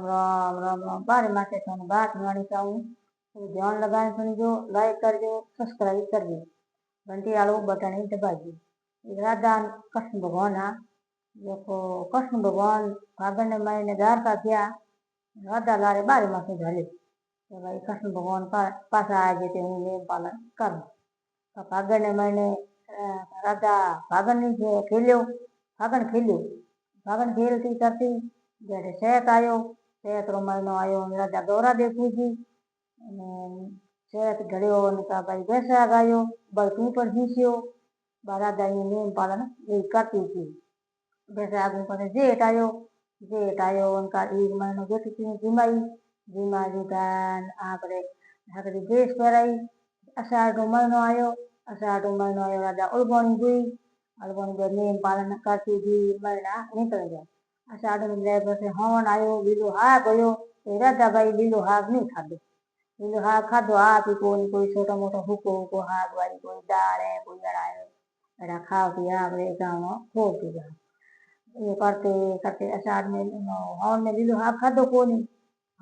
राम राम राम बारे माथे थाने बात वाणी चाहूँ तो ध्यान लगाए सुनजो, लाइक करजो, सब्सक्राइब करजो, घंटी आलो बटन ही दबाजो। राधा कृष्ण भगवान हा देखो कृष्ण भगवान फागण ने महीने द्वारका गया, राधा लारे बारे माथे झले तो भाई कृष्ण भगवान पास आ जाते हूँ नियम पालन करूँ। तो फागण ने महीने राधा फागण खेल्यो, फागण खेल्यो, फागण खेलती करती जયારે શેત આવ્યો, શેતરો મહિનો આવ્યો રાજા ગૌરા દેખુજી શેત ઘડ્યો અને ભાઈ બેસા ગાયો બળતું પણ હીસ્યો રાજા નિયમ પાલન એ કરતી હતી બેસા આગળ પછી જેઠ આવ્યો ઉનકા एक महीनो बेटी थी जिमाई जिमाई का आपरे हकरी देश पेराई अषाढ़ महीनो आयो राजा उलबणी हुई उलबणी नियम पालन करती थी महीना निकल गया। अषाढ़ में પછી હવન આવ્યો લીલો હાગ ગયો એ રાધાભાઈ લીલો હાગ નહીં ખાધો લીલો હાગ ખાધો આ કોઈ છોટો મોટો હુકો હાગ વાળી કોઈ દાળ હે કોઈ અડાય એડા ખાવતી આપણે ગામો ખોટી જાય એ કરતે કરતે અષાઢ में હવન में લીલો હાગ ખાધો કોની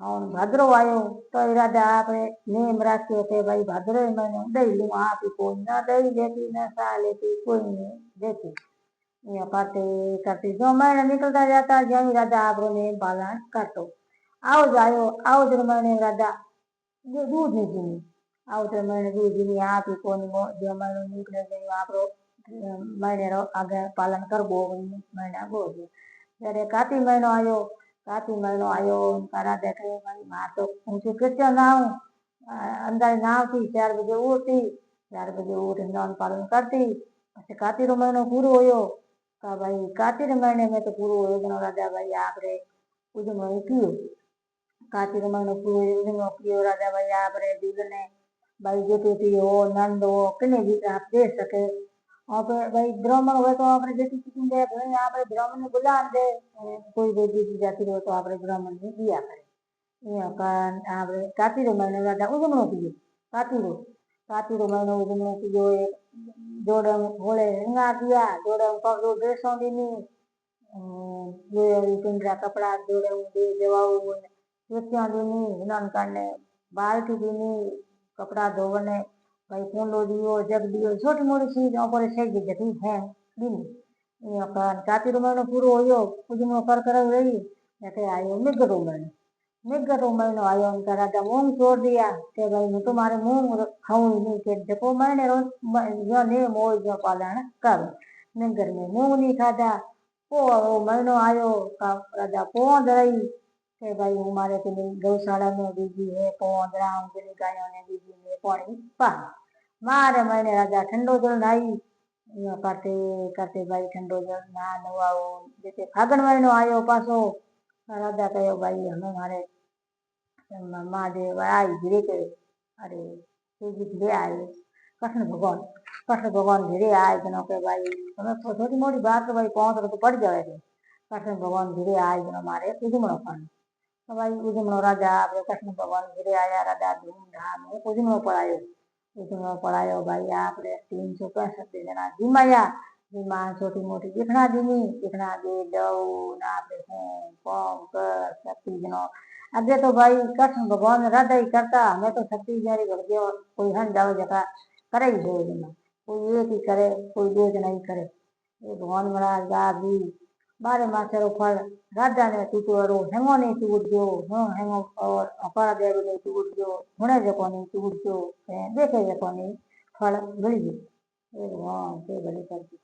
હવન ભાદરો આવ્યો તો એ રાધા આપણે નેમ રાખ્યો કે ભાઈ ભાદરો મહિનો દઈ લઉં આપી કોઈ ના દઈ દેતી ના સા લેતી કોઈ નહીં દેતી करते करते जो महीने निकलता जाता जय राजा आपरो नियम पालन करतो आओ जर महीने राजा दूध नहीं जीनी आओ जर महीने दूध जीनी आप ही कोनी जो महीने निकले गयो आपरो महीने रो आगे पालन करबो महीना गो जरे कार्तिक महीनो आयो राजा कहे भाई मां तो ऊंचे कृत्य नाव अंदर नाव थी 4 बजे उठती 4 बजे उठ स्नान पालन करती પછી કાર્તિક મહિનો પૂરો હોયો भाई कार्तिक महीने में तो पूरो हो राजा भाई आपरे उजनो पियो कार्तिक महीनो पूरो उजनो पियो राजा भाई आपरे दूध ने भाई जेटी हो नंद हो कने भी आप दे सके और भाई ब्राह्मण हो तो आपरे जेटी चिकन दे भाई आपरे ब्राह्मण ने बुला दे कोई बेटी जाती हो तो आपरे ब्राह्मण ने दिया करे ये कारण आपरे कार्तिक महीने राजा उजनो पियो कार्तिक महीनो उजनो पियो जोड़े होले हिंगा दिया जोड़े पगड़ो ड्रेसों दीनी जोड़े पिंजरा कपड़ा जोड़े दे देवाओ चुटियां दीनी हिनन करने बाल्टी दीनी कपड़ा धोवने भाई कोंडो दियो जग दियो छोटी मोटी चीज ऊपर से जती है दीनी ये कारण कार्तिक महीनो पूरो होयो उजनो कर रही जते आयो निगरो महीनो आयो उनका राजा मूंग छोड़ दिया कि भाई मैं तुम्हारे मूंग खाऊं नहीं कि जको महीने रोज जो नियम हो जो पालन कर निगर में मूंग नहीं खाधा वो महीनो आयो राजा पौंध रही कि भाई हमारे के गौशाला में बीजी है पौंध राम के गायों ने बीजी है पानी पा मारे महीने राजा ठंडो जल नाई करते करते भाई ठंडो जल ना नवाओ जैसे फागण महीनो आयो पासो राजा कहो भाई हमें मारे महादेव आई धीरे के अरे धीरे आए कृष्ण भगवान धीरे आए जनो के भाई तुम्हें छोटी मोटी बात तो भाई पहुंच तो पड़ जाए कृष्ण भगवान धीरे आए जनो मारे उजमणो पानी तो भाई उजमणो राजा आप कृष्ण भगवान धीरे आया राजा धूमधाम उजमणो पड़ायो भाई आप 365 दिन जिमाया जिमा छोटी मोटी दिखना दीनी दिखना दे दो ना शक्ति जनो अगे तो भाई कृष्ण भगवान राधा ही करता हमें तो शक्ति जारी कर दियो कोई हन जाओ जगह करे ही दो जना कोई एक ही करे कोई दो जना ही करे ये भगवान महाराज गादी बारे मासे फल राजा ने टूटो हेंगो नहीं टूट गयो हेंगो और अपार देव ने टूट गयो हुणे जको नहीं टूट गयो देखे जको नहीं फल मिल गयो ये भगवान के भली करती।